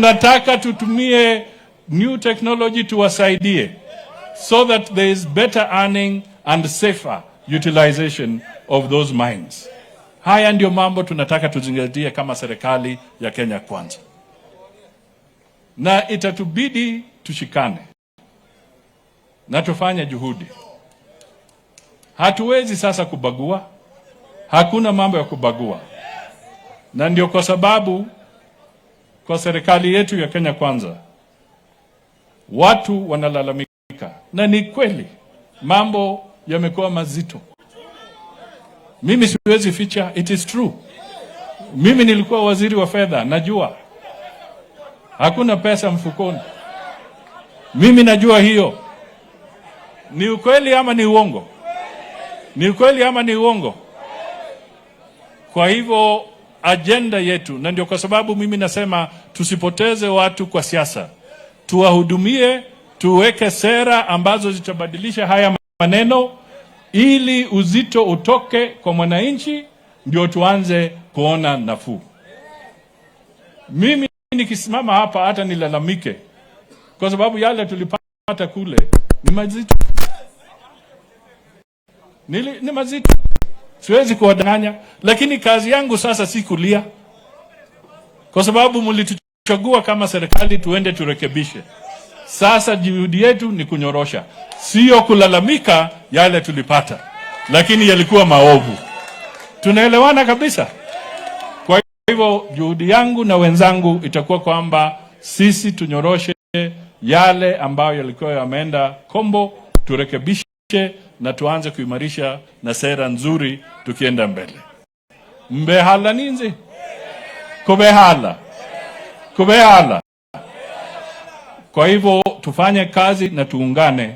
Tunataka tutumie new technology tuwasaidie so that there is better earning and safer utilization of those mines. Haya ndio mambo tunataka tuzingatie kama serikali ya Kenya Kwanza. Na itatubidi tushikane na tufanye juhudi. Hatuwezi sasa kubagua. Hakuna mambo ya kubagua. Na ndio kwa sababu kwa serikali yetu ya Kenya Kwanza watu wanalalamika, na ni kweli mambo yamekuwa mazito. Mimi siwezi ficha, it is true. Mimi nilikuwa waziri wa fedha, najua hakuna pesa mfukoni. Mimi najua hiyo. Ni ukweli ama ni uongo? Ni ukweli ama ni uongo? Kwa hivyo agenda yetu, na ndio kwa sababu mimi nasema tusipoteze watu kwa siasa. Tuwahudumie, tuweke sera ambazo zitabadilisha haya maneno ili uzito utoke kwa mwananchi, ndio tuanze kuona nafuu. Mimi nikisimama hapa hata nilalamike kwa sababu yale tulipata kule ni mazito. Ni mazito. Siwezi kuwadanganya, lakini kazi yangu sasa si kulia. Kwa sababu mlituchagua kama serikali tuende turekebishe. Sasa juhudi yetu ni kunyorosha, sio kulalamika yale tulipata, lakini yalikuwa maovu. Tunaelewana kabisa? Kwa hivyo juhudi yangu na wenzangu itakuwa kwamba sisi tunyoroshe yale ambayo yalikuwa yameenda kombo, turekebishe na tuanze kuimarisha na sera nzuri tukienda mbele. Mbehala ninzi? Kubehala. Kubehala. Kwa hivyo tufanye kazi na tuungane.